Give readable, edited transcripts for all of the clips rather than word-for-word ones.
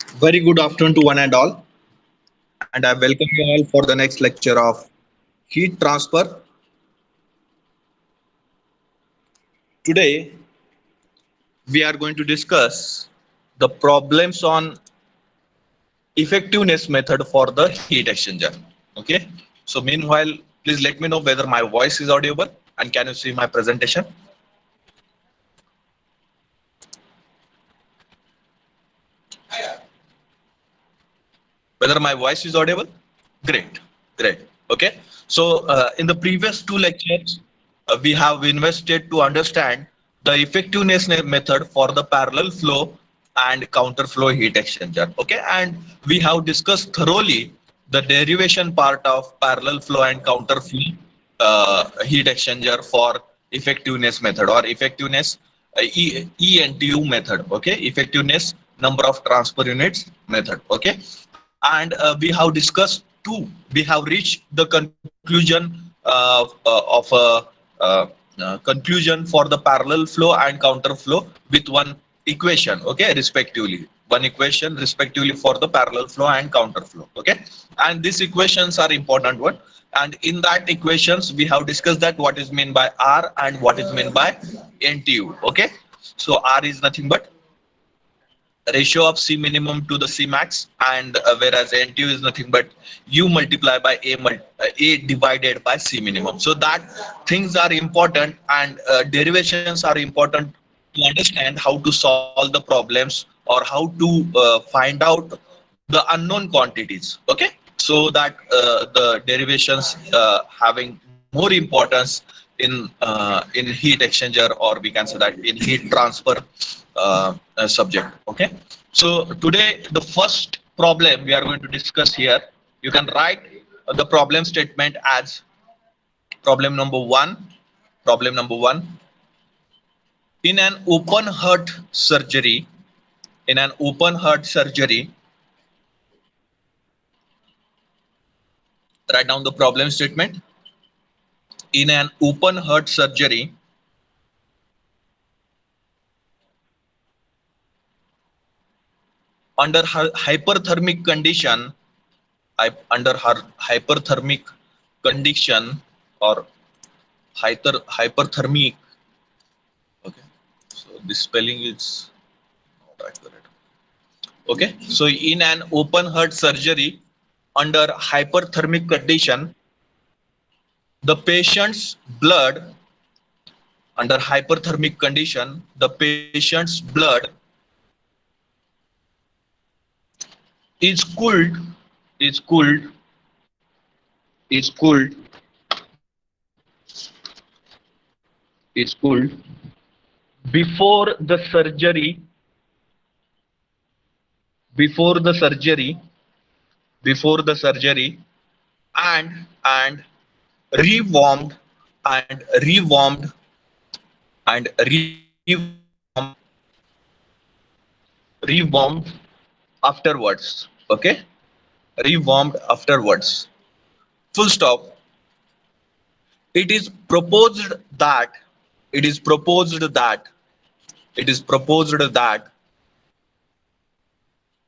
Very good afternoon to one and all, and I welcome you all for the next lecture of heat transfer. Today, we are going to discuss the problems on effectiveness method for the heat exchanger. Okay, so meanwhile, please let me know whether my voice is audible and can you see my presentation? Whether my voice is audible? Great, great. Okay. So in the previous two lectures, we have invested to understand the effectiveness method for the parallel flow and counter flow heat exchanger. Okay, and we have discussed thoroughly the derivation part of parallel flow and counter flow heat exchanger for effectiveness method or effectiveness ENTU method. Okay, effectiveness number of transfer units method. Okay, and we have discussed two. We have reached the conclusion of a conclusion for the parallel flow and counter flow with one equation, okay, respectively. One equation respectively for the parallel flow and counter flow, okay. And these equations are important one. And in that equations, we have discussed that what is meant by R and what is meant by NTU, okay. So R is nothing but ratio of C minimum to the C max, and whereas NTU is nothing but U multiply by A divided by C minimum. So that things are important, and derivations are important to understand how to solve the problems or how to find out the unknown quantities. Okay, so that the derivations having more importance in heat exchanger, or we can say that in heat transfer subject. Okay, so today the first problem we are going to discuss here, you can write the problem statement as problem number one. Problem number one: in an open heart surgery, in an open heart surgery, write down the problem statement. In an open heart surgery, under hyperthermic condition, under hyperthermic condition, or hyperthermic. Okay, so this spelling is not accurate. Okay, so in an open heart surgery under hyperthermic condition, the patient's blood, under hyperthermic condition, the patient's blood is cooled, is cooled, is cooled, is cooled before the surgery, before the surgery, before the surgery, and rewarmed, and rewarmed, and rewarmed afterwards. Okay, rewarmed afterwards. Full stop. It is proposed that, it is proposed that, it is proposed that,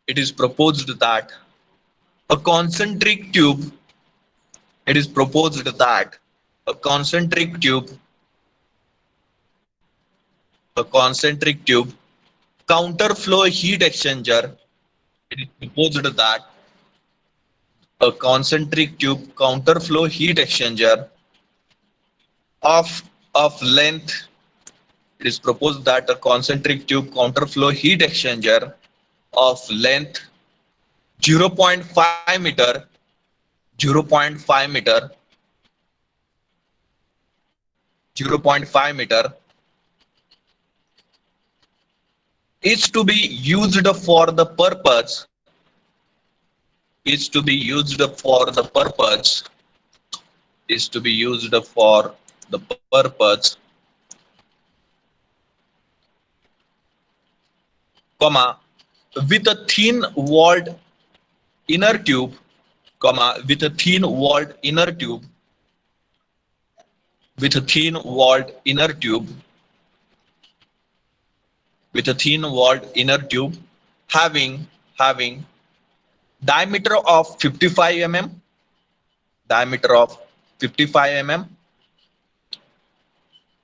it is proposed that a concentric tube, it is proposed that a concentric tube, a concentric tube counterflow heat exchanger, it is proposed that a concentric tube counterflow heat exchanger of length, it is proposed that a concentric tube counterflow heat exchanger of length 0.5 meter, 0.5 meter, 0.5 meter is to be used for the purpose, is to be used for the purpose, is to be used for the purpose, comma, with a thin walled inner tube, comma, with a thin walled inner tube, with a thin walled inner tube, with a thin walled inner tube having having diameter of 55 mm, diameter of 55 mm,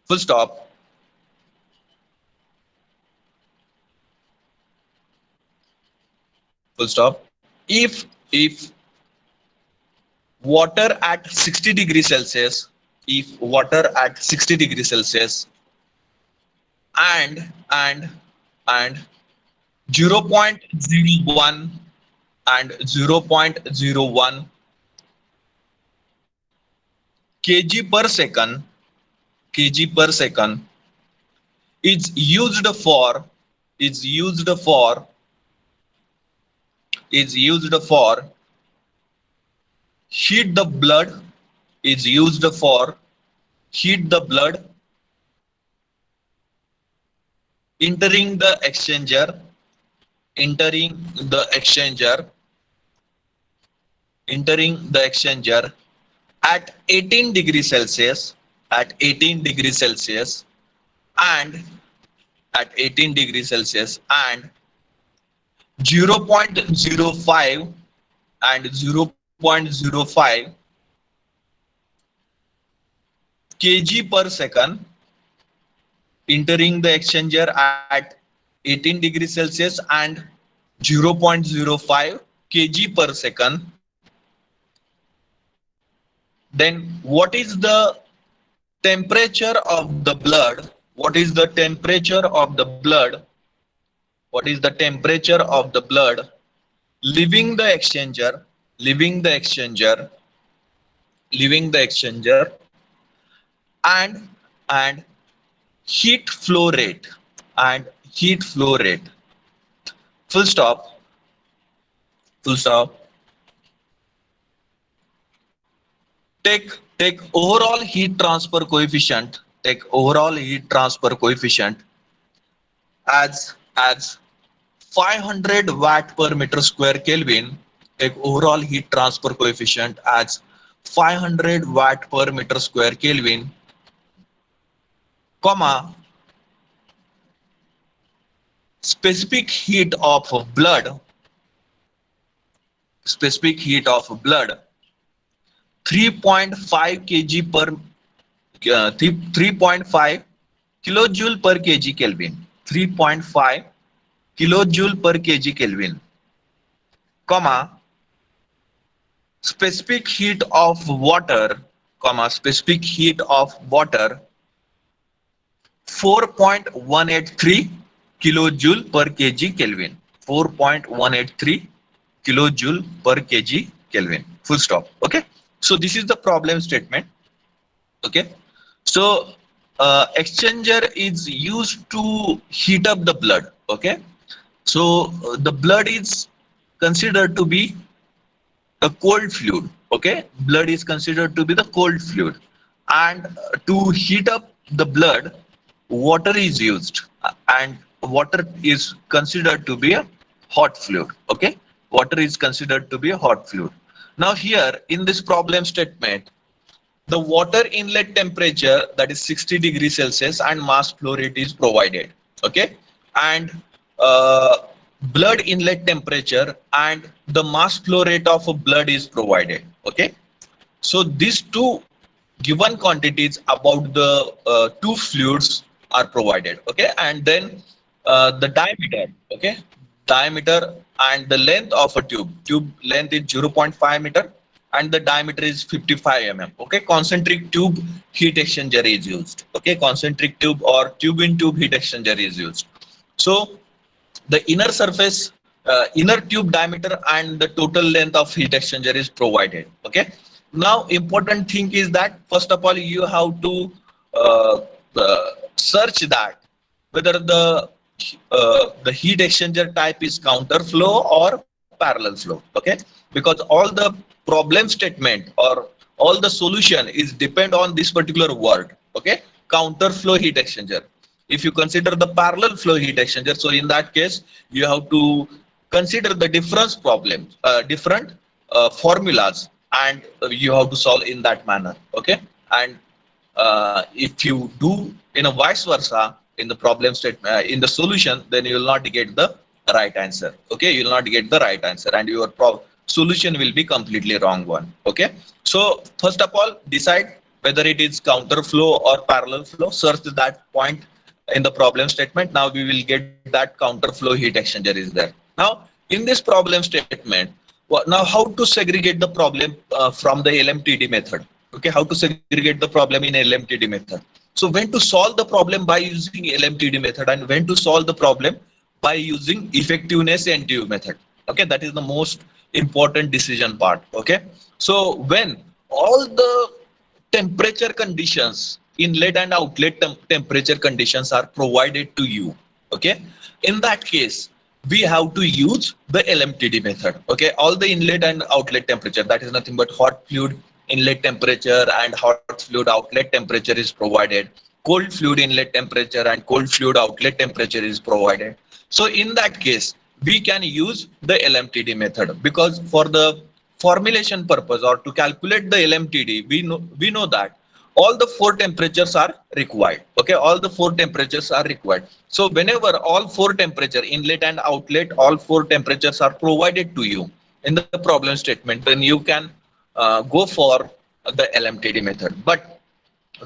full stop. Full stop. If water at 60 degrees Celsius, if water at 60 degrees Celsius and 0.01 and 0.01 kg per second, kg per second is used for is used for is used for heat the blood, is used for heat the blood entering the exchanger, entering the exchanger entering the exchanger at 18 degrees Celsius, at 18 degrees Celsius and at 18 degrees Celsius and 0.05 and 0.05 kg per second entering the exchanger at 18 degrees Celsius and 0.05 kg per second. Then what is the temperature of the blood? What is the temperature of the blood? What is the temperature of the blood leaving the exchanger, leaving the exchanger, leaving the exchanger and and heat flow rate, and heat flow rate. Full stop. Full stop. Take overall heat transfer coefficient. Take overall heat transfer coefficient as 500 watt per meter square Kelvin. Take overall heat transfer coefficient as 500 watt per meter square Kelvin, comma, specific heat of blood, specific heat of blood 3.5 kg per 3.5 kilojoule per kg Kelvin, 3.5 kilojoule per kg Kelvin, comma, specific heat of water, comma, specific heat of water 4.183 kilojoule per kg Kelvin, 4.183 kilojoule per kg Kelvin, full stop. Okay, so this is the problem statement. Okay, so exchanger is used to heat up the blood. Okay, so the blood is considered to be a cold fluid. Okay, blood is considered to be the cold fluid, and to heat up the blood water is used, and water is considered to be a hot fluid. Okay, water is considered to be a hot fluid. Now here in this problem statement, the water inlet temperature, that is 60 degrees Celsius, and mass flow rate is provided. Okay, and blood inlet temperature and the mass flow rate of blood is provided. Okay, so these two given quantities about the two fluids are provided. Okay, and then the diameter. Okay, diameter and the length of a tube length is 0.5 meter and the diameter is 55 mm. Okay, concentric tube heat exchanger is used. Okay, concentric tube or tube in tube heat exchanger is used. So the inner surface, inner tube diameter and the total length of heat exchanger is provided. Okay, now important thing is that first of all you have to search that whether the heat exchanger type is counter flow or parallel flow. Okay, because all the problem statement or all the solution is depend on this particular word. Okay, counter flow heat exchanger. If you consider the parallel flow heat exchanger, so in that case you have to consider the difference problems, different formulas, and you have to solve in that manner. Okay, and if you do in a vice versa in the problem statement, in the solution, then you will not get the right answer. Okay, you will not get the right answer, and your solution will be completely wrong one. Okay, so first of all, decide whether it is counter flow or parallel flow. Search that point in the problem statement. Now we will get that counter flow heat exchanger is there. Now in this problem statement, now how to segregate the problem from the LMTD method? Okay, how to segregate the problem in LMTD method? So when to solve the problem by using LMTD method, and when to solve the problem by using effectiveness NTU method. Okay, that is the most important decision part. Okay, so when all the temperature conditions, inlet and outlet temperature conditions are provided to you, okay, in that case we have to use the LMTD method. Okay, all the inlet and outlet temperature, that is nothing but hot fluid inlet temperature and hot fluid outlet temperature is provided, cold fluid inlet temperature and cold fluid outlet temperature is provided. So in that case we can use the LMTD method, because for the formulation purpose or to calculate the LMTD, we know that all the four temperatures are required. Okay, all the four temperatures are required. So whenever all four temperature, inlet and outlet, all four temperatures are provided to you in the problem statement, then you can go for the LMTD method. But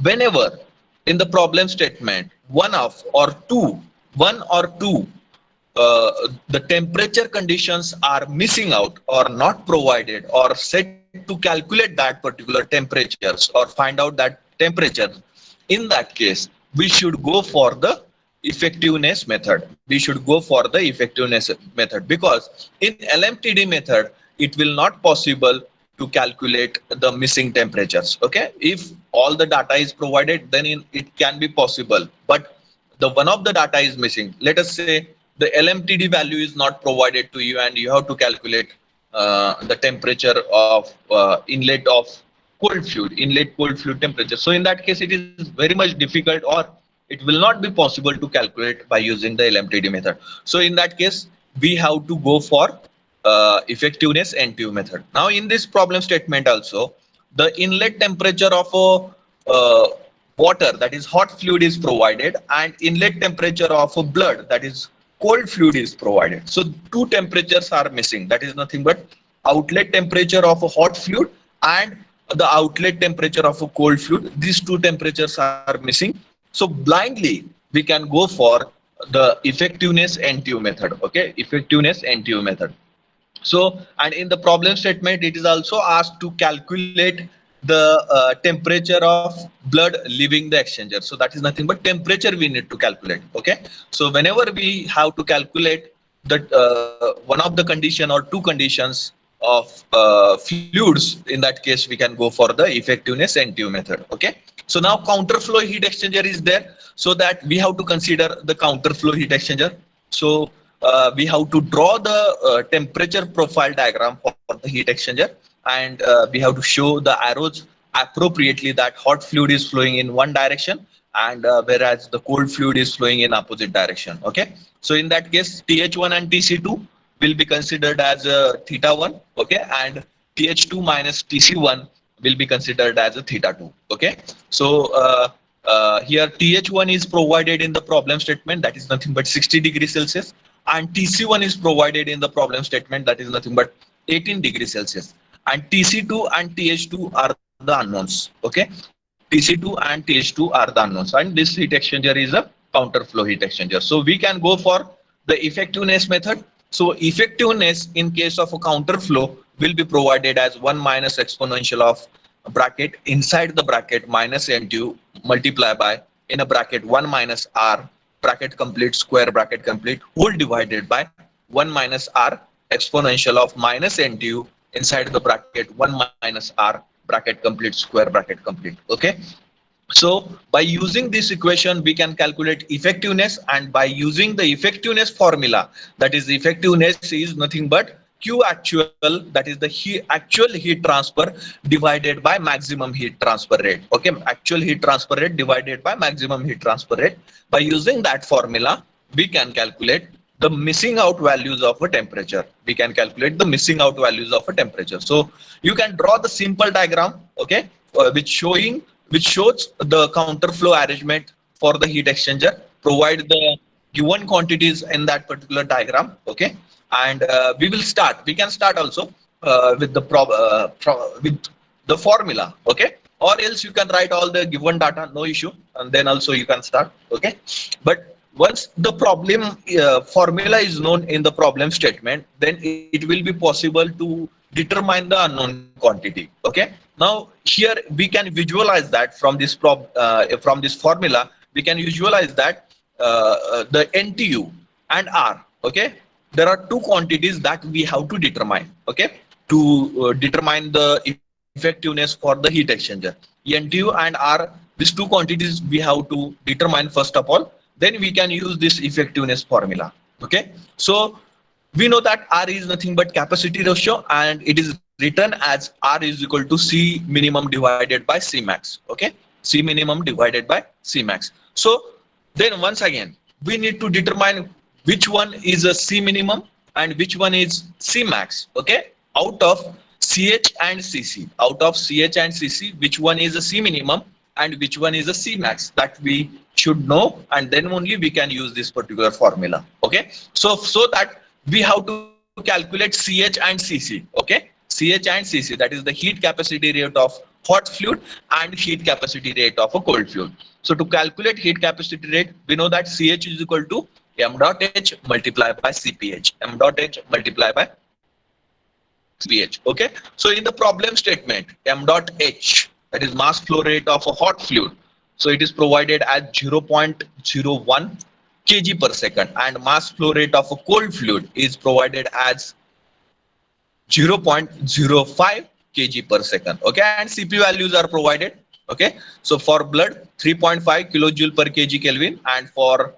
whenever in the problem statement one or two the temperature conditions are missing out or not provided or set to calculate that particular temperatures or find out that temperature, in that case we should go for the effectiveness method. We should go for the effectiveness method, because in LMTD method it will not possible to calculate the missing temperatures. Okay, if all the data is provided, then it can be possible, but the one of the data is missing. Let us say the LMTD value is not provided to you and you have to calculate the temperature of inlet of inlet cold fluid temperature. So in that case it is very much difficult, or it will not be possible to calculate by using the LMTD method. So in that case we have to go for effectiveness NTU method. Now in this problem statement also, the inlet temperature of a water, that is hot fluid, is provided, and inlet temperature of a blood, that is cold fluid, is provided. So two temperatures are missing, that is nothing but outlet temperature of a hot fluid and the outlet temperature of a cold fluid. These two temperatures are missing. So blindly we can go for the effectiveness NTU method. Okay, effectiveness NTU method. So, and in the problem statement it is also asked to calculate the temperature of blood leaving the exchanger. So that is nothing but temperature we need to calculate. Okay, so whenever we have to calculate that one of the condition or two conditions of fluids, in that case we can go for the effectiveness NTU method. Okay, so now counter flow heat exchanger is there, so that we have to consider the counter flow heat exchanger. So we have to draw the temperature profile diagram for the heat exchanger, and we have to show the arrows appropriately, that hot fluid is flowing in one direction and whereas the cold fluid is flowing in opposite direction. Okay, so in that case TH1 and TC2 will be considered as theta 1. Okay, and TH2 minus TC1 will be considered as a theta 2. Okay, so here TH1 is provided in the problem statement, that is nothing but 60 degrees Celsius, and TC1 is provided in the problem statement, that is nothing but 18 degrees Celsius, and TC2 and TH2 are the unknowns. Okay, TC2 and TH2 are the unknowns, and this heat exchanger is a counter flow heat exchanger. So we can go for the effectiveness method. So effectiveness in case of a counter flow will be provided as 1 minus exponential of bracket inside the bracket minus NTU multiply by in a bracket 1 minus R bracket complete square bracket complete whole divided by 1 minus R exponential of minus NTU inside the bracket 1 minus R bracket complete square bracket complete. Okay, so by using this equation we can calculate effectiveness, and by using the effectiveness formula, that is effectiveness is nothing but Q actual, that is the actual heat transfer divided by maximum heat transfer rate. Okay, actual heat transfer rate divided by maximum heat transfer rate. By using that formula we can calculate the missing out values of a temperature. We can calculate the missing out values of a temperature. So you can draw the simple diagram, okay, which shows the counter flow arrangement for the heat exchanger. Provide the given quantities in that particular diagram. Okay, and we can start also with with the formula. Okay, or else you can write all the given data, no issue, and then also you can start. Okay, but once the problem formula is known in the problem statement, then it will be possible to determine the unknown quantity. Okay, now here we can visualize that from this formula we can visualize that the NTU and R. Okay, there are two quantities that we have to determine. Okay, to determine the effectiveness for the heat exchanger. NTU and R, these two quantities we have to determine first of all. Then we can use this effectiveness formula. Okay, so we know that R is nothing but capacity ratio, and it is written as R is equal to C minimum divided by C max. Okay, C minimum divided by C max. So then once again, we need to determine which one is a C minimum and which one is C max. Okay, out of CH and CC, out of CH and CC, which one is a C minimum and which one is a C max, that we should know, and then only we can use this particular formula. Okay, so that we have to calculate CH and CC. Okay, CH and CC, that is the heat capacity rate of hot fluid and heat capacity rate of a cold fluid. So to calculate heat capacity rate, we know that CH is equal to m dot H multiplied by CPH, m dot H multiplied by CPH. Okay, so in the problem statement, m dot H, that is mass flow rate of a hot fluid, so it is provided at 0.01 kg per second, and mass flow rate of a cold fluid is provided as 0.05 kg per second. Okay, and CP values are provided. Okay, so for blood 3.5 kilojoule per kg Kelvin, and for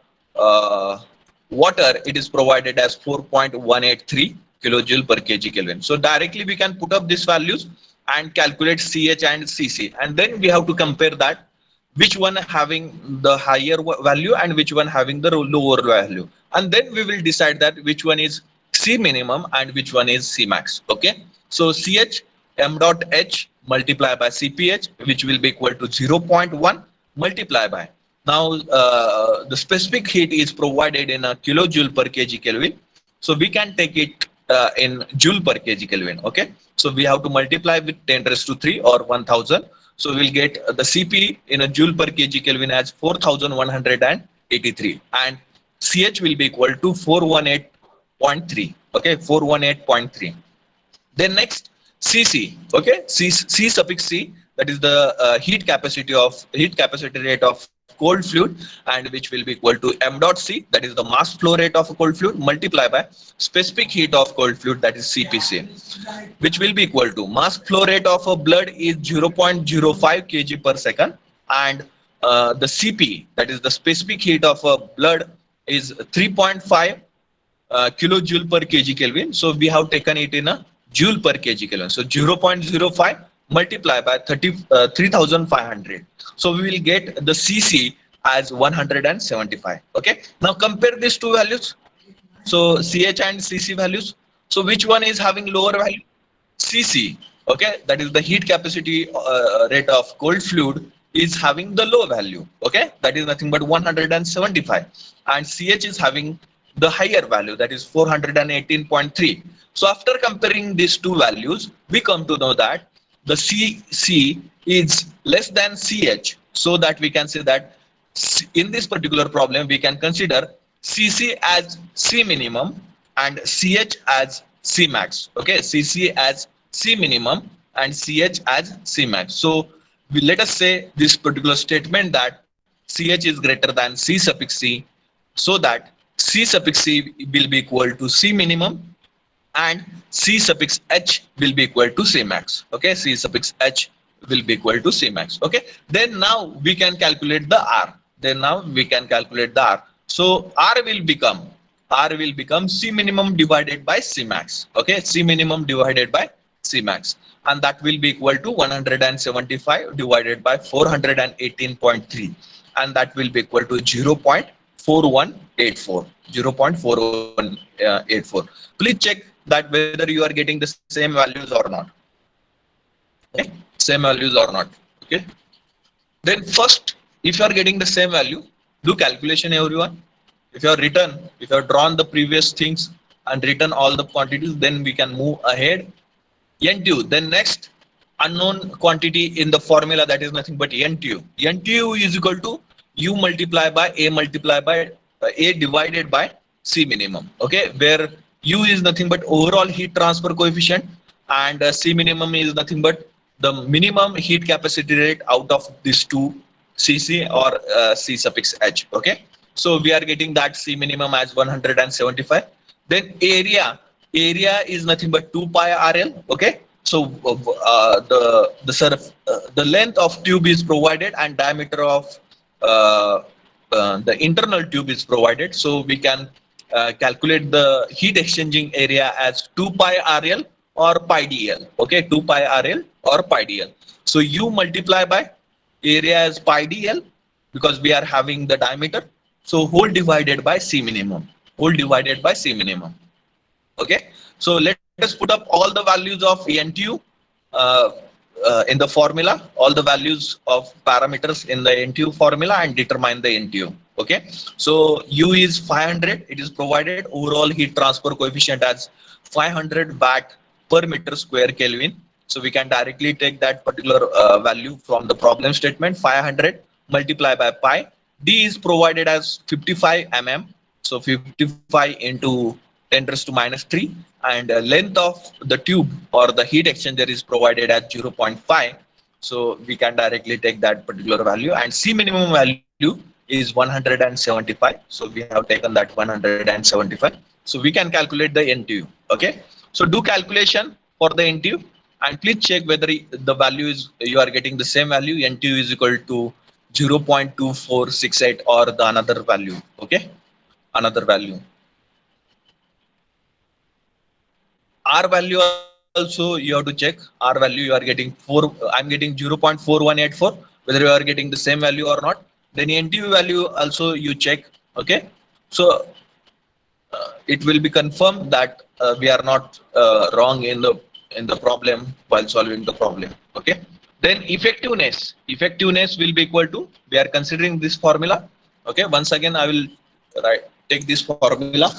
water it is provided as 4.183 kilojoule per kg Kelvin. So directly we can put up these values and calculate CH and CC, and then we have to compare that which one having the higher value and which one having the lower value, and then we will decide that which one is C minimum and which one is C max. Okay, so CH m dot H multiplied by CPH, which will be equal to 0.1 multiplied by, now the specific heat is provided in a kilojoule per kg Kelvin, so we can take it in joule per kg Kelvin. Okay, so we have to multiply with 10 raised to 3 or 1000. So we'll get the CP in a joule per kg Kelvin as 4183, and CH will be equal to 418.3. Okay, 418.3. Then next CC. Okay, C suffix C, that is the heat capacity rate of cold fluid, and which will be equal to m dot C, that is the mass flow rate of a cold fluid, multiplied by specific heat of cold fluid, that is CPC, which will be equal to mass flow rate of a blood is 0.05 kg per second, and the CP, that is the specific heat of a blood, is 3.5 kilojoule per kg Kelvin. So we have taken it in a joule per kg Kelvin. So 0.05 multiplied by 3500. So we will get the CC as 175. Okay, now compare these two values. So CH and CC values. So which one is having lower value? CC. Okay, that is the heat capacity rate of cold fluid is having the low value. Okay, that is nothing but 175, and CH is having the higher value, that is 418.3. So after comparing these two values, we come to know that the CC is less than CH, so that we can say that in this particular problem we can consider CC as C minimum and CH as C max. Okay, CC as C minimum and CH as C max. So let us say this particular statement that CH is greater than C suffix C, so that C suffix C will be equal to C minimum and C suffix H will be equal to C max. Okay, C suffix H will be equal to C max. Okay, then now we can calculate the R. So R will become C minimum divided by C max. Okay, C minimum divided by C max, and that will be equal to 175 divided by 418.3, and that will be equal to 0.4184. 0.4184. Please check that whether you are getting the same values or not. Okay, same values or not. Okay, then first, if you are getting the same value, do calculation everyone. if you have drawn the previous things and written all the quantities, then we can move ahead. NTU, then next unknown quantity in the formula, that is nothing but NTU. NTU is equal to U multiply by A multiply by A divided by C minimum. Okay, where U is nothing but overall heat transfer coefficient, and C minimum is nothing but the minimum heat capacity rate out of these two, CC or C suffix H. Okay, so we are getting that C minimum as 175. Then area is nothing but 2 pi RL. Okay, so the length of tube is provided and diameter of uh, the internal tube is provided, so we can calculate the heat exchanging area as 2 pi RL or pi DL. Okay, 2 pi RL or pi DL. So U multiply by area as pi DL because we are having the diameter. So whole divided by C minimum. Whole divided by C minimum. Okay, so let us put up all the values of NTU uh, in the formula, all the values of parameters in the NTU formula, and determine the NTU. Okay, so U is 500, it is provided. Overall heat transfer coefficient as 500 watt per meter square Kelvin. So we can directly take that particular value from the problem statement. 500 multiplied by pi. D is provided as 55 mm. So 55 into 10 raised to minus 3, and length of the tube or the heat exchanger is provided at 0.5. So we can directly take that particular value, and C minimum value is 175. So we have taken that 175. So we can calculate the NTU. Okay, so do calculation for the NTU and please check whether the value is, you are getting the same value. NTU is equal to 0.2468 or the another value. Okay, another value. R value also you have to check. R value you are getting 4, I'm getting 0.4184, whether you are getting the same value or not. Then NTU value also you check. Okay, so it will be confirmed that we are not wrong in the problem while solving the problem. Okay, then effectiveness will be equal to, we are considering this formula. Okay, once again I will take this formula.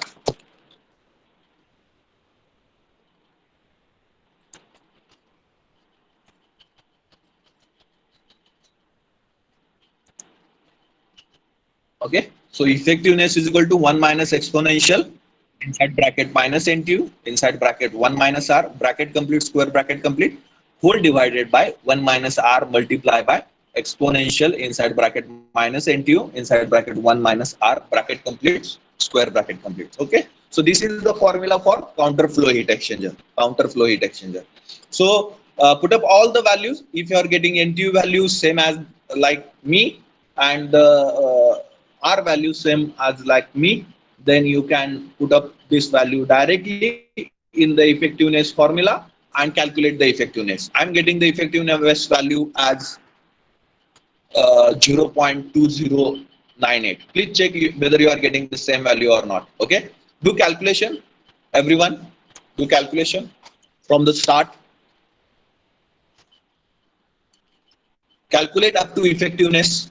Okay, so effectiveness is equal to 1 minus exponential inside bracket minus NTU inside bracket 1 minus R bracket complete square bracket complete whole divided by 1 minus R multiplied by exponential inside bracket minus NTU inside bracket 1 minus R bracket complete square bracket complete. Okay, so this is the formula for counter flow heat exchanger. Counter flow heat exchanger. So put up all the values. If you are getting NTU values same as like me, and the R value same as like me, then you can put up this value directly in the effectiveness formula and calculate the effectiveness. I'm getting the effectiveness value as 0.2098. Please check whether you are getting the same value or not. Okay, do calculation, everyone. Do calculation from the start. Calculate up to effectiveness.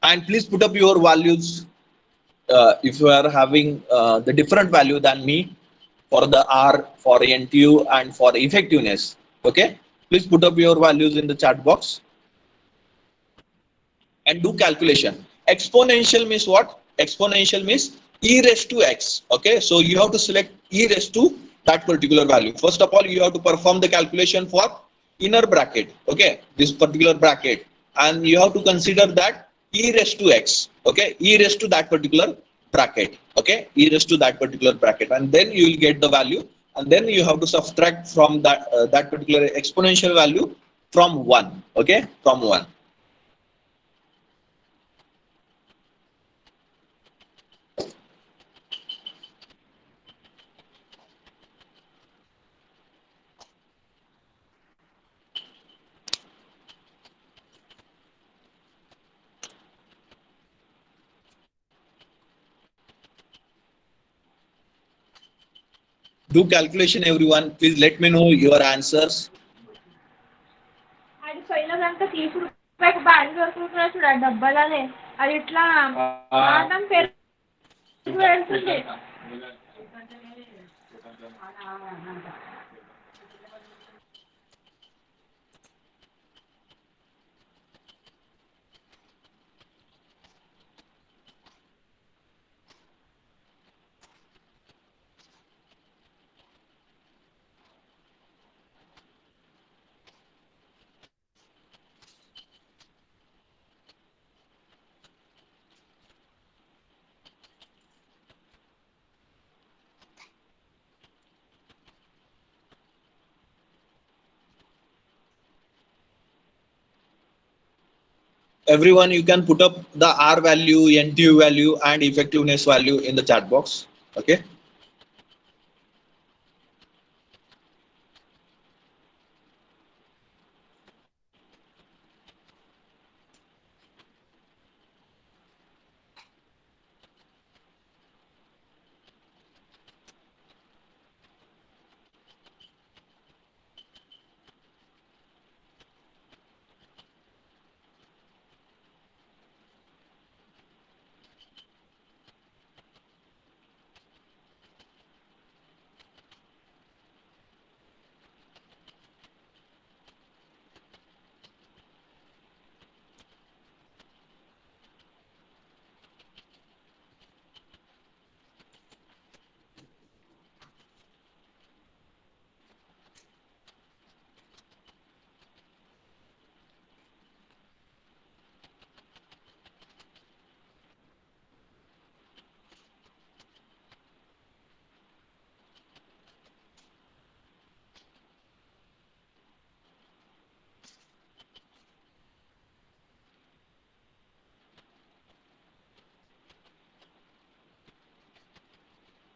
And please put up your values if you are having the different value than me for the R, for NTU, and for effectiveness. Okay, please put up your values in the chat box and do calculation. Exponential means what? Exponential means e raised to x. Okay, so you have to select e raised to that particular value. First of all, you have to perform the calculation for inner bracket. Okay, this particular bracket, and you have to consider that e raised to x. Okay, e raised to that particular bracket. Okay, e raised to that particular bracket, and then you will get the value, and then you have to subtract from that that particular exponential value from 1. Okay, from 1. Do calculation, everyone. Please let me know your answers. అది पहिला గంట 30 రూపాయలు bag దొరుకుతున్నా చూడ డబ్బాలు అదే అది ఇట్లా ఆడడం పేరు వెళ్తుంది. Everyone, you can put up the R value, NTU value, and effectiveness value in the chat box. Okay.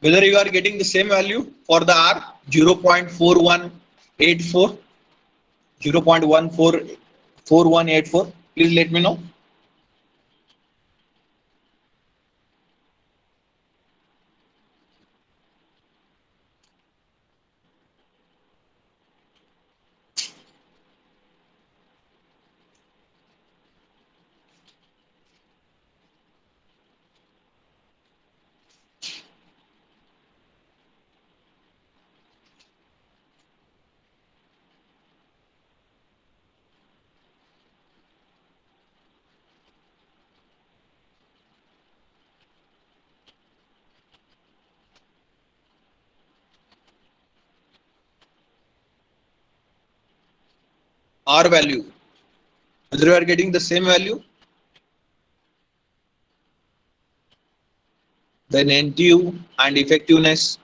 Whether you are getting the same value for the R 0.4184, 0.144184, please let me know. R value, whether you are getting the same value, then NTU and effectiveness.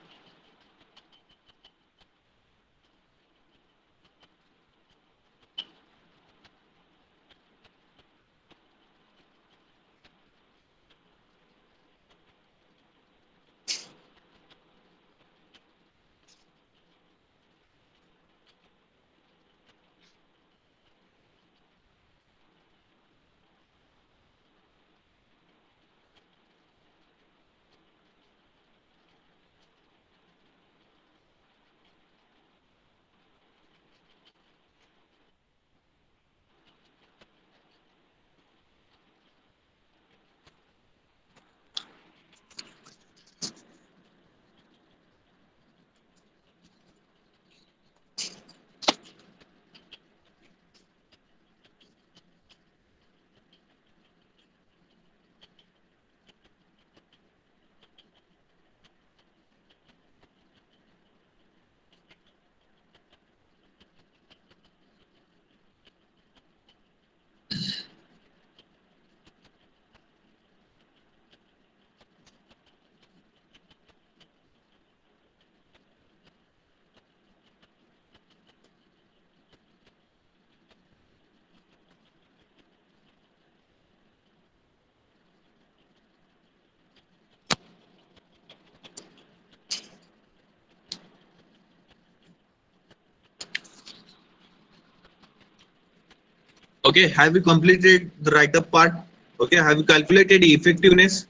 Okay, have you completed the write-up part? Okay, have you calculated the effectiveness,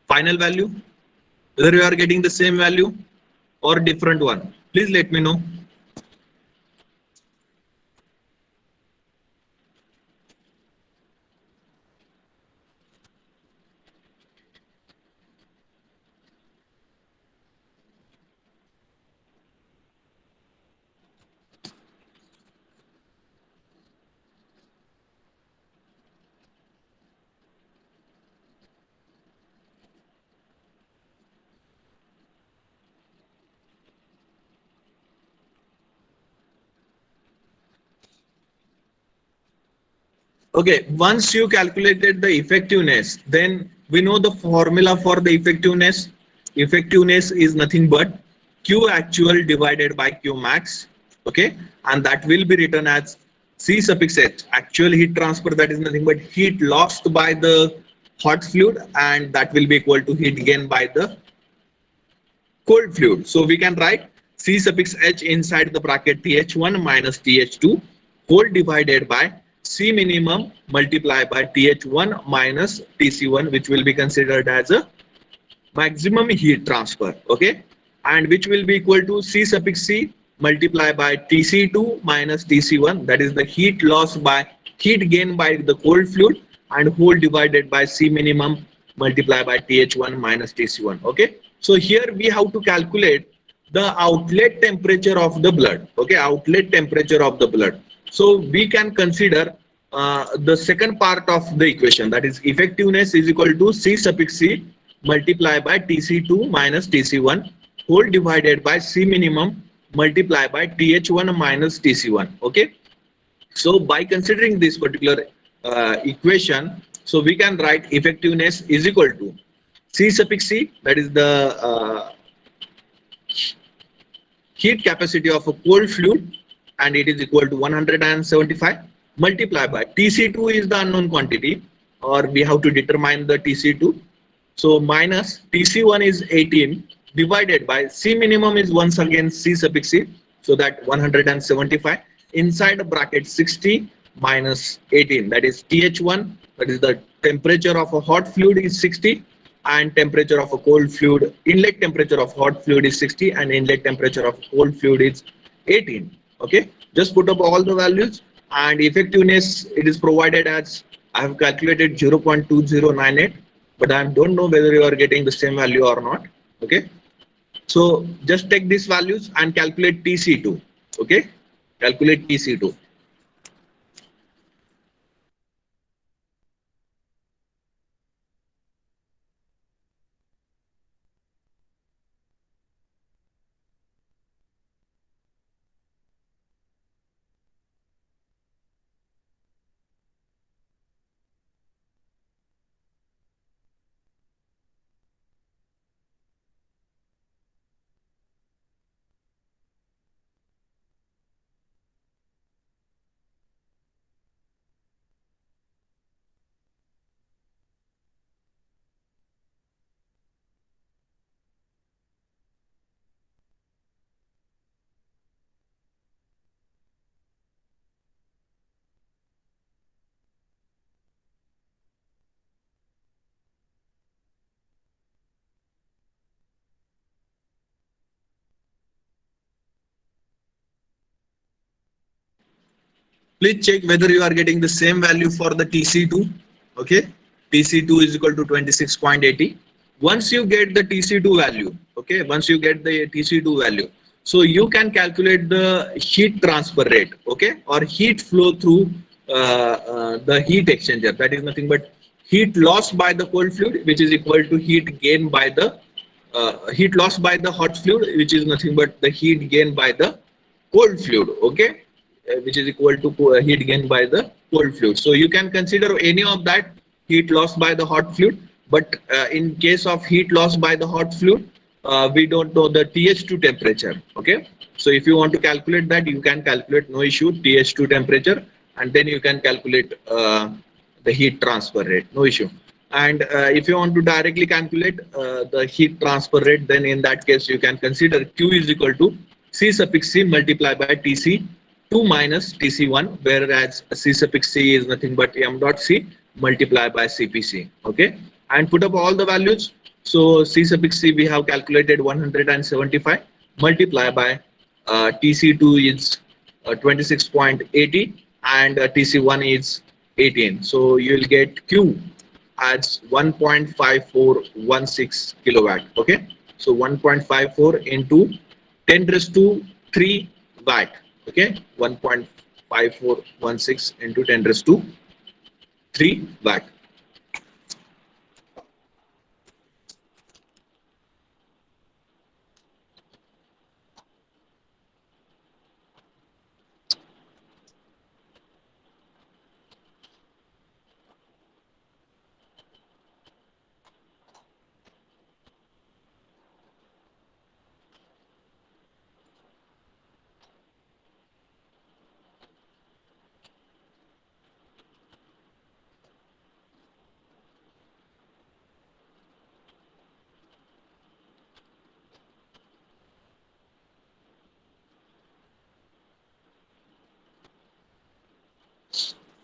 final value? Whether you are getting the same value or different one? Please let me know. Okay, once you calculated the effectiveness, then we know the formula for the effectiveness. Effectiveness is nothing but Q actual divided by Q max. Okay, and that will be written as C suffix H. Actual heat transfer, that is nothing but heat lost by the hot fluid, and that will be equal to heat gain by the cold fluid. So we can write C suffix H inside the bracket TH1 minus TH2 whole divided by C minimum multiplied by TH1 minus TC1, which will be considered as a maximum heat transfer. Okay, and which will be equal to C suffix C multiplied by TC2 minus TC1, that is the heat loss by heat gain by the cold fluid, and whole divided by C minimum multiplied by TH1 minus TC1. Okay, so here we have to calculate the outlet temperature of the blood. Okay, outlet temperature of the blood. So we can consider the second part of the equation, that is effectiveness is equal to C suffix C multiplied by Tc2 minus Tc1 whole divided by C minimum multiplied by Th1 minus Tc1. Okay, so by considering this particular equation, so we can write effectiveness is equal to C suffix C, that is the heat capacity of a cold fluid, and it is equal to 175 multiplied by Tc2 is the unknown quantity, or we have to determine the Tc2. So minus Tc1 is 18 divided by C minimum is once again C suffix C, so that 175 inside a bracket 60 minus 18, that is Th1, that is the temperature of a hot fluid is 60, and temperature of a cold fluid, inlet temperature of hot fluid is 60 and inlet temperature of cold fluid is 18. Okay, just put up all the values, and effectiveness it is provided as I have calculated 0.2098, but I don't know whether you are getting the same value or not. Okay, so just take these values and calculate Tc2. Okay, calculate Tc2. Please check whether you are getting the same value for the Tc2. Okay, Tc2 is equal to 26.80. Once you get the Tc2 value, okay, once you get the Tc2 value, so you can calculate the heat transfer rate, okay, or heat flow through the heat exchanger. That is nothing but heat lost by the cold fluid, which is equal to heat gain by the heat lost by the hot fluid, which is nothing but the heat gain by the cold fluid. Okay, which is equal to heat gain by the cold fluid. So you can consider any of that heat lost by the hot fluid, but in case of heat lost by the hot fluid, we don't know the TH2 temperature. Okay, so if you want to calculate that, you can calculate, no issue, TH2 temperature, and then you can calculate the heat transfer rate, no issue. And if you want to directly calculate the heat transfer rate, then in that case you can consider Q is equal to C suffix C multiplied by TC2 minus TC1, whereas C suffix C is nothing but M dot C multiplied by CPC. Okay, and put up all the values. So C suffix C we have calculated 175 multiplied by TC2 is 26.80 and TC1 is 18. So you will get Q as 1.5416 kilowatt. Okay, so 1.54 into 10 raised to 3 watt. Okay, 1.5416 into 10 raised to 3 watt.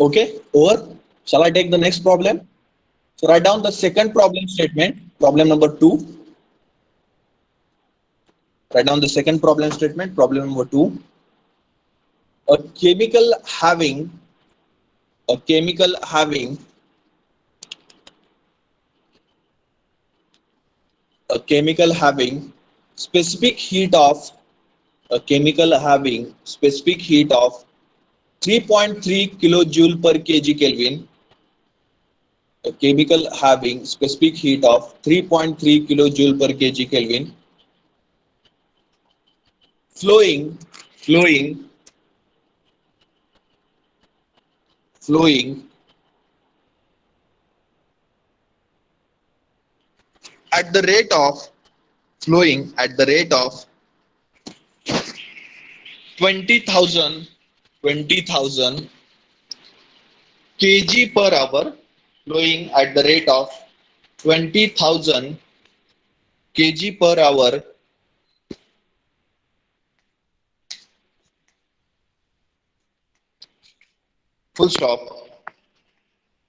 Okay, over. Shall I take the next problem? So write down the second problem statement, problem number 2. Write down the second problem statement, problem number 2. A chemical having a chemical having a chemical having specific heat of a chemical having specific heat of 3.3 kilojoule per kg Kelvin, a chemical having specific heat of 3.3 kilojoule per kg Kelvin, flowing flowing at the rate of flowing at the rate of 20,000 kg per hour, flowing at the rate of 20,000 kg per hour, full stop,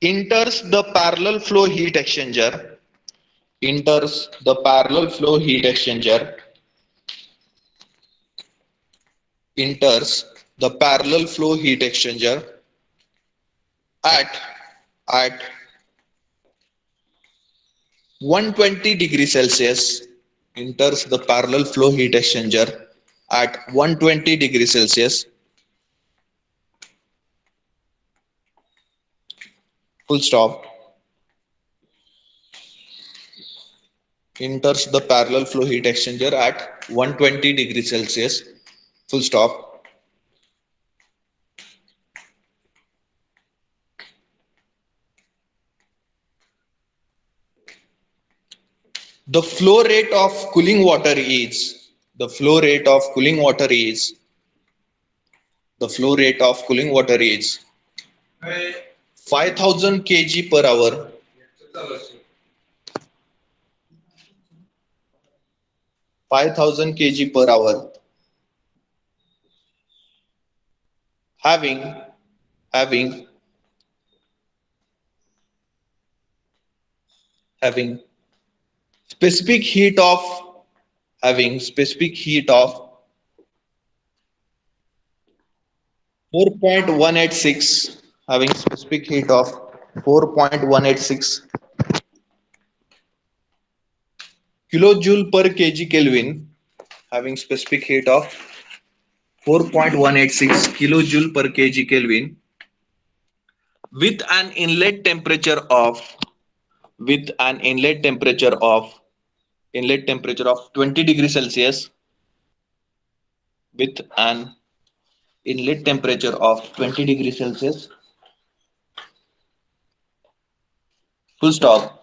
enters the parallel flow heat exchanger, enters the parallel flow heat exchanger, enters the parallel flow heat exchanger at at 120 degrees Celsius, enters the parallel flow heat exchanger at 120 degrees Celsius, full stop, enters the parallel flow heat exchanger at 120 degrees Celsius, full stop. The flow rate of cooling water is the flow rate of cooling water is the flow rate of cooling water is 5,000 kg per hour, 5,000 kg per hour, having having having specific heat of having specific heat of 4.186, having specific heat of 4.186 kilojoule per kg Kelvin, having specific heat of 4.186 kilojoule per kg Kelvin, with an inlet temperature of with an inlet temperature of 20 degrees Celsius, with an inlet temperature of 20 degrees Celsius, full stop.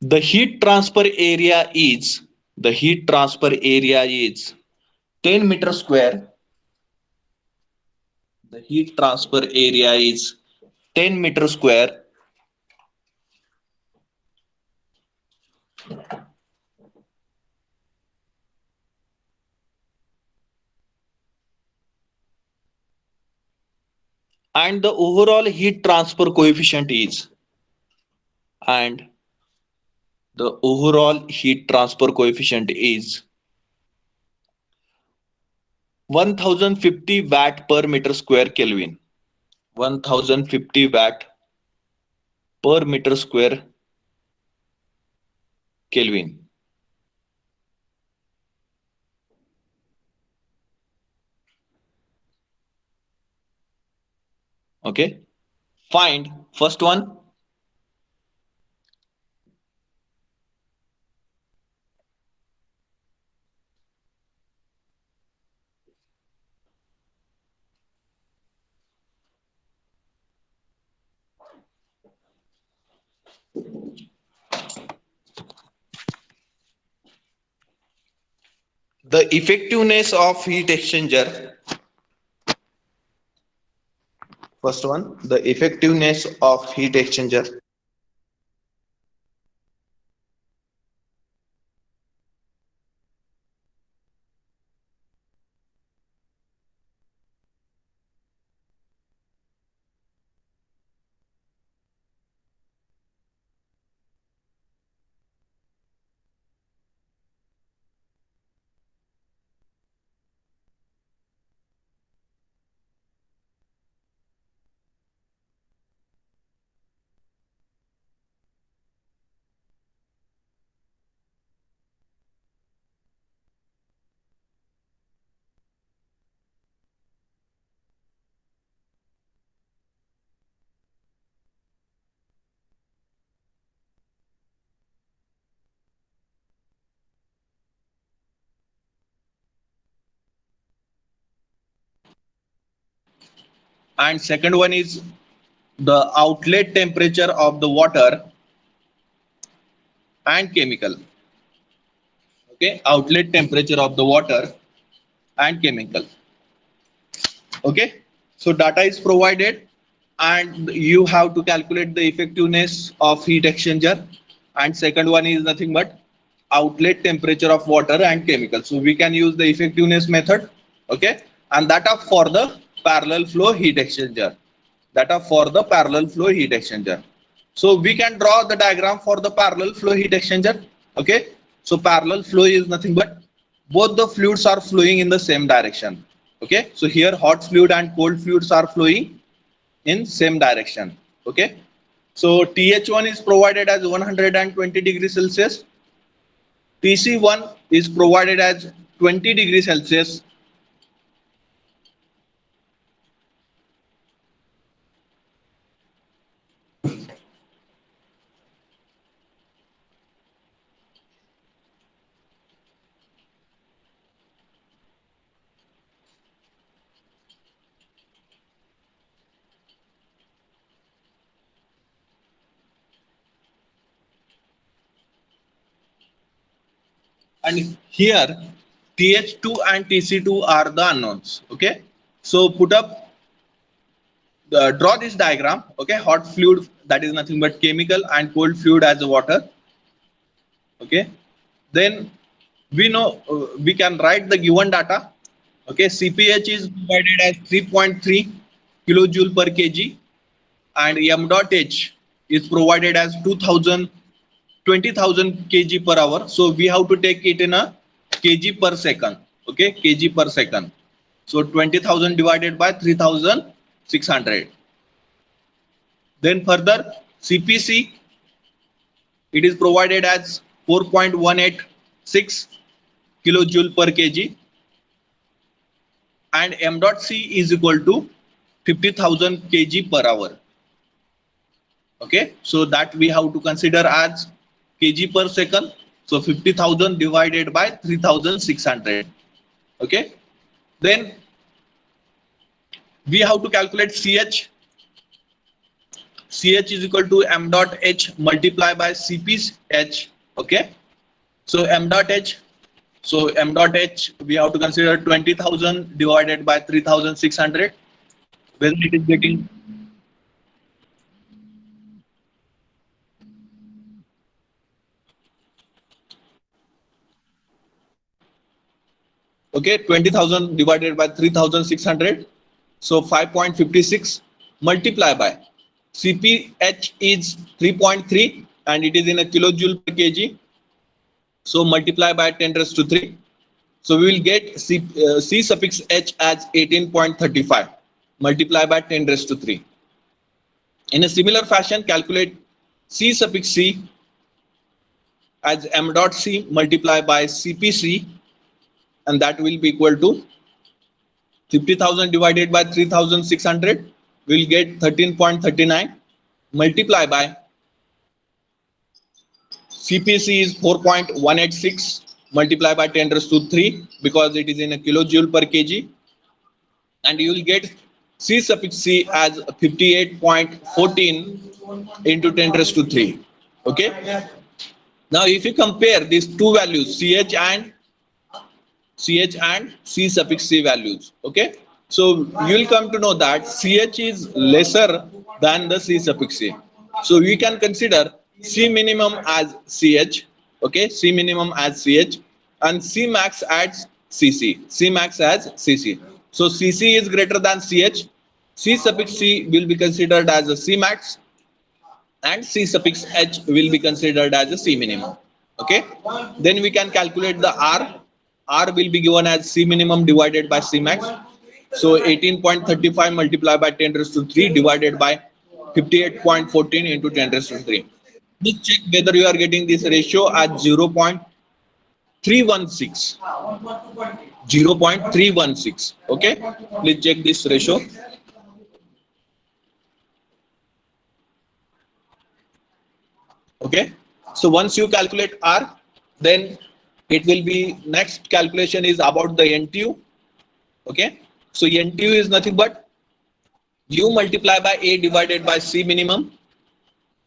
The heat transfer area is the heat transfer area is 10 meter square. The heat transfer area is 10 meter square, and the overall heat transfer coefficient is and the overall heat transfer coefficient is 1050 watt per meter square Kelvin. 1050 watt per meter square Kelvin. Okay. Find first one. The effectiveness of heat exchanger. First one, the effectiveness of heat exchanger. and second one is the outlet temperature of the water and chemical. Okay, outlet temperature of the water and chemical. Okay, so data is provided and you have to calculate the effectiveness of heat exchanger, and second one is nothing but outlet temperature of water and chemical. So we can use the effectiveness method. Okay, and data for the parallel flow heat exchanger. Data for the parallel flow heat exchanger. So we can draw the diagram for the parallel flow heat exchanger. Okay, so parallel flow is nothing but both the fluids are flowing in the same direction. Okay, so here hot fluid and cold fluids are flowing in same direction. Okay, so TH1 is provided as 120 degrees Celsius. TC1 is provided as 20 degrees Celsius. And here TH2 and TC2 are the unknowns. Okay, so put up draw this diagram. Okay, hot fluid, that is nothing but chemical, and cold fluid as a water. Okay, then we know we can write the given data. Okay, CPH is provided as 3.3 kilojoule per kg and m dot h is provided as 2000 20,000 kg per hour. So we have to take it in a kg per second. Okay, kg per second. So 20,000 divided by 3,600. Then further CPC, it is provided as 4.186 kilojoule per kg and m dot c is equal to 50,000 kg per hour. Okay, so that we have to consider as kg per second. So 50,000 divided by 3,600. Okay, then we have to calculate CH. CH is equal to m dot h multiplied by CPH. Okay, so m dot h. So m dot h we have to consider 20,000 divided by 3,600. Whether it is getting okay, 20,000 divided by 3,600. So 5.56 multiply by CPH is 3.3 and it is in a kilojoule per kg. So multiply by 10 raised to 3. So we will get C suffix H as 18.35 multiply by 10 raised to 3. In a similar fashion, calculate C suffix C as m dot C multiply by CPC, and that will be equal to 50,000 divided by 3,600. We will get 13.39 multiply by CPC is 4.186 multiply by 10 raised to 3 because it is in a kilojoule per kg, and you will get C suffix C as 58.14 into 10 raised to 3. Okay. Now if you compare these two values CH and C suffix C values, okay, so you will come to know that CH is lesser than the C suffix C. So we can consider C minimum as CH, okay, C minimum as CH, and C max as CC, C max as CC. So CC is greater than CH, C suffix C will be considered as a C max, and C suffix H will be considered as a C minimum. Okay, then we can calculate the R. R will be given as C minimum divided by C max. So 18.35 multiplied by 10 raised to 3 divided by 58.14 into 10 raised to 3. Please check whether you are getting this ratio at 0.316. 0.316. Okay, please check this ratio. Okay, so once you calculate R, then it will be next calculation is about the NTU. Okay, so NTU is nothing but U multiply by A divided by C minimum.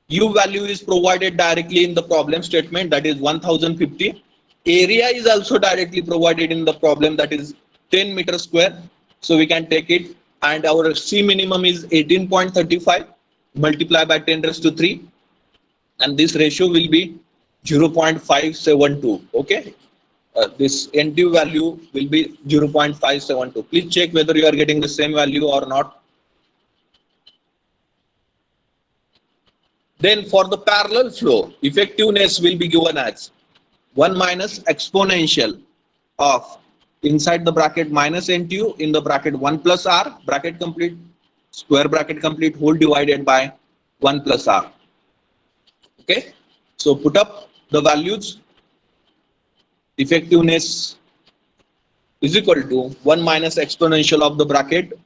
U value is provided directly in the problem statement, that is 1050. Area is also directly provided in the problem, that is 10 meter square. So we can take it, and our C minimum is 18.35 multiplied by 10 raised to 3, and this ratio will be 0.572. Okay, this NTU value will be 0.572. Please check whether you are getting the same value or not. Then for the parallel flow, effectiveness will be given as 1 minus exponential of inside the bracket minus NTU in the bracket 1 plus R bracket complete, square bracket complete, whole divided by 1 plus R. Okay, so put up the values. Effectiveness is equal to 1 minus exponential of the bracket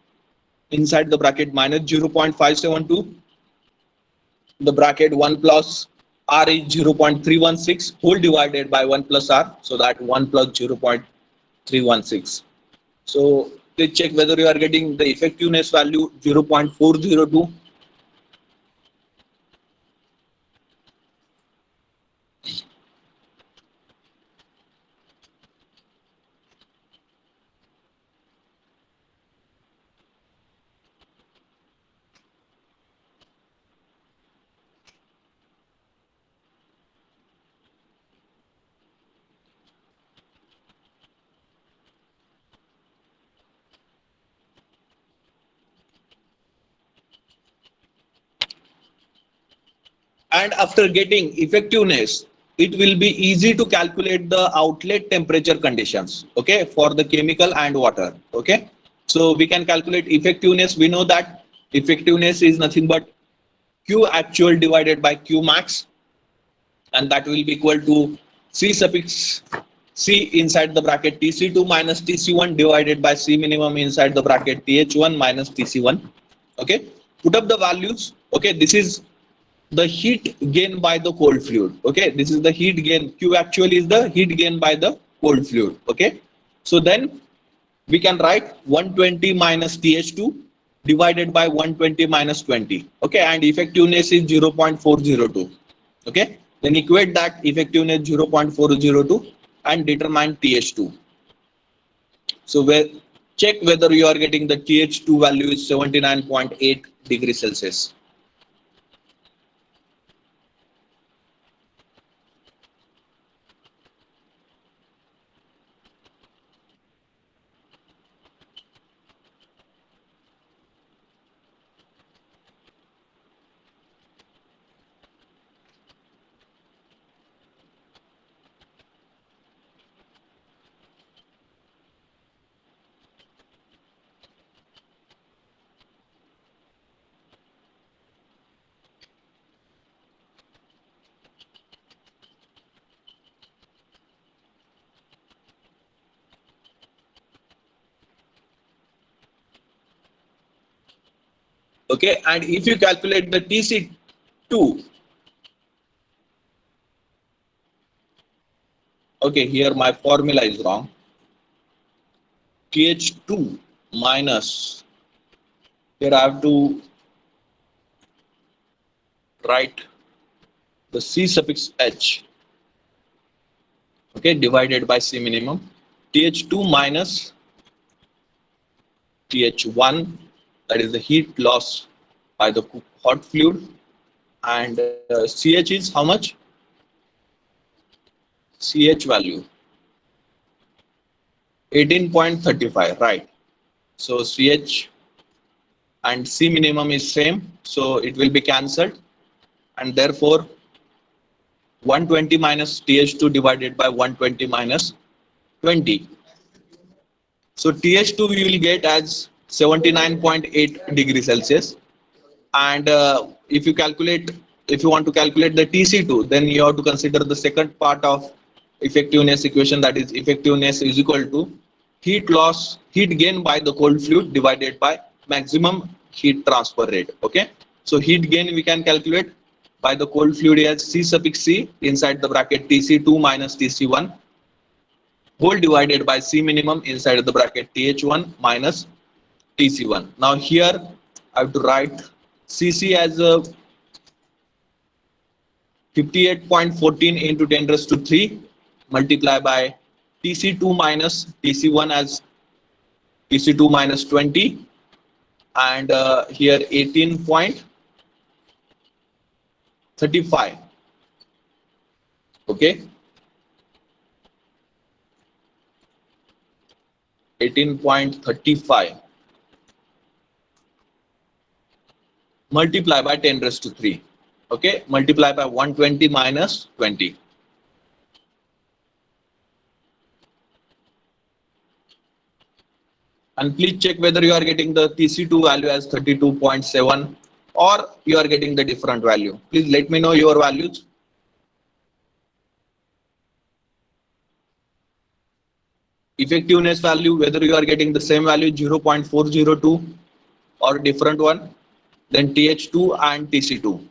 inside the bracket minus 0.572, the bracket 1 plus R is 0.316 whole divided by 1 plus R, so that 1 plus 0.316. So please check whether you are getting the effectiveness value 0.402. And after getting effectiveness, it will be easy to calculate the outlet temperature conditions, okay, for the chemical and water. Okay, so we can calculate effectiveness. We know that effectiveness is nothing but Q actual divided by Q max, and that will be equal to C suffix C inside the bracket TC2 minus TC1 divided by C minimum inside the bracket TH1 minus TC1. Okay, put up the values. Okay, this is the heat gain by the cold fluid. Okay, this is the heat gain. Q actually is the heat gain by the cold fluid. Okay, so then we can write 120 minus TH2 divided by 120 minus 20. Okay, and effectiveness is 0.402. Okay, then equate that effectiveness 0.402 and determine TH2. So check whether you are getting the TH2 value is 79.8 degrees Celsius. Okay, and if you calculate the TC2, okay, here my formula is wrong. TH2 minus, here I have to write the C suffix H, okay, divided by C minimum. TH2 minus TH1, that is the heat loss by the hot fluid, and CH is how much? CH value 18.35, right? So CH and C minimum is same, so it will be cancelled, and therefore 120 minus TH2 divided by 120 minus 20. So TH2 we will get as 79.8 degrees Celsius, and if you want to calculate the TC2, then you have to consider the second part of effectiveness equation, that is effectiveness is equal to heat loss, heat gain by the cold fluid divided by maximum heat transfer rate. Okay, so heat gain we can calculate by the cold fluid as C suffix C inside the bracket TC2 minus TC1 whole divided by C minimum inside the bracket TH1 minus TC1. Now here I have to write Cc as a 58.14 into 10 raised to 3 multiply by Tc2 minus Tc1 as Tc2 minus 20 and here 18.35. Okay, 18.35 multiply by 10 raised to 3. Okay, multiply by 120 minus 20. And please check whether you are getting the Tc2 value as 32.7 or you are getting the different value. Please let me know your values. Effectiveness value, whether you are getting the same value 0.402 or different one, then Th2 and Tc2.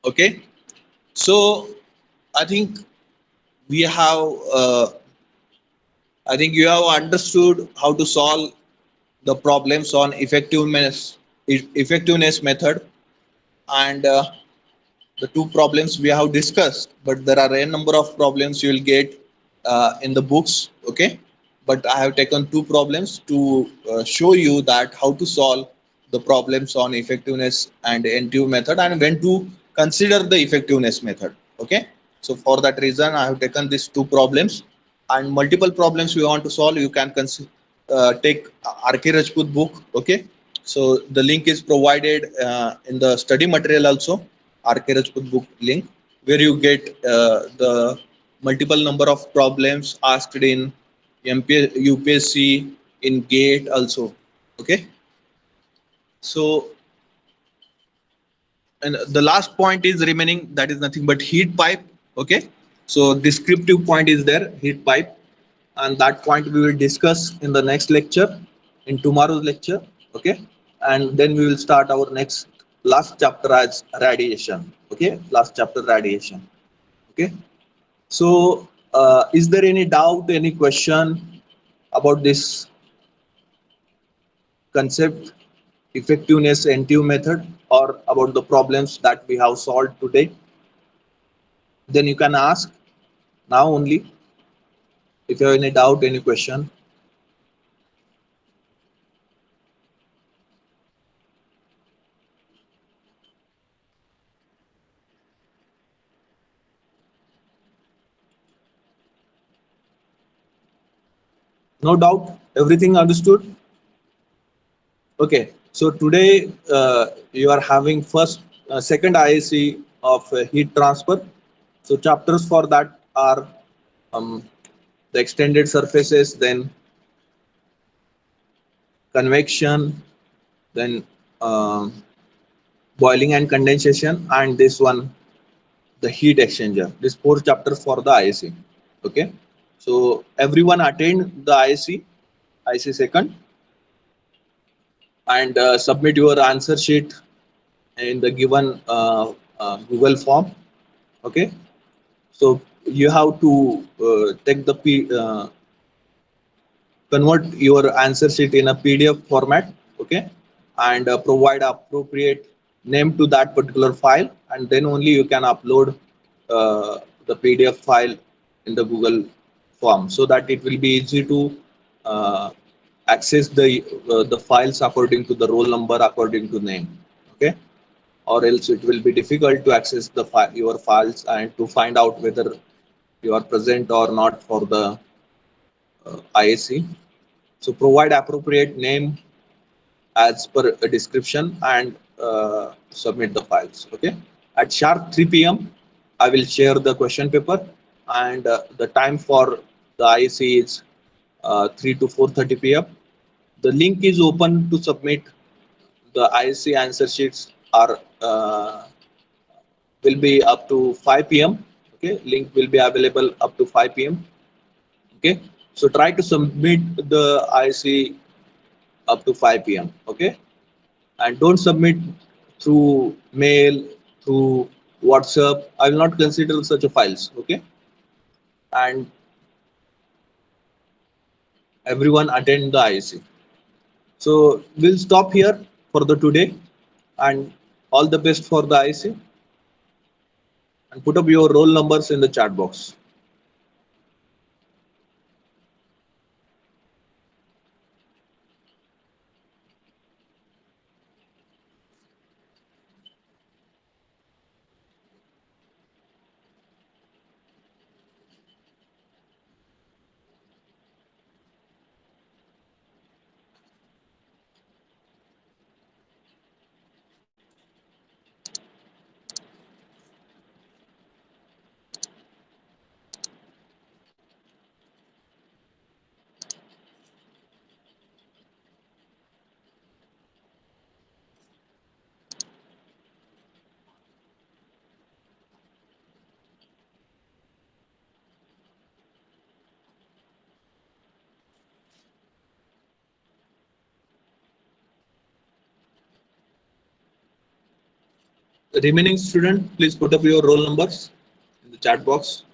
Okay, so I think we have I think you have understood how to solve the problems on effectiveness method and the two problems we have discussed, but there are a number of problems you will get in the books. Okay, but I have taken two problems to show you that how to solve the problems on effectiveness and NTU method and when to consider the effectiveness method. Okay, so for that reason I have taken these two problems and multiple problems we want to solve. You can take RK Rajput book. Okay, so the link is provided in the study material also, RK Rajput book link, where you get the multiple number of problems asked in UPSC, in GATE also. Okay, so and the last point is remaining, that is nothing but heat pipe. Okay, so descriptive point is there, heat pipe, and that point we will discuss in the next lecture, in tomorrow's lecture. Okay, and then we will start our next last chapter as radiation. Okay, last chapter radiation. Okay, so is there any doubt, any question about this concept, effectiveness NTU method, or about the problems that we have solved today? Then you can ask now only if you have any doubt, any question. No doubt, everything understood? Okay, so today you are having second IAC of heat transfer. So chapters for that are the extended surfaces, then convection, then boiling and condensation, and this one the heat exchanger. This 4 chapter for the IC. Okay, so everyone attend the IC second, and submit your answer sheet in the given Google form. Okay, so you have to take the convert your answer sheet in a PDF format. Okay, and provide appropriate name to that particular file, and then only you can upload the PDF file in the Google form, so that it will be easy to uh, access the files according to the roll number, according to name. Okay, or else it will be difficult to access your files and to find out whether you are present or not for the IAC. So provide appropriate name as per a description, and submit the files. Okay. At sharp 3 p.m., I will share the question paper, and the time for the IAC is 3 to 4:30 p.m. The link is open to submit the IAC answer sheets are will be up to 5 p.m. Okay, link will be available up to 5 p.m. Okay, so try to submit the IAC up to 5 p.m. Okay, and don't submit through mail, through WhatsApp. I will not consider such a files. Okay, and everyone attend the IAC. So we'll stop here for the today, and all the best for the IAC, and put up your roll numbers in the chat box. The remaining student, please put up your roll numbers in the chat box.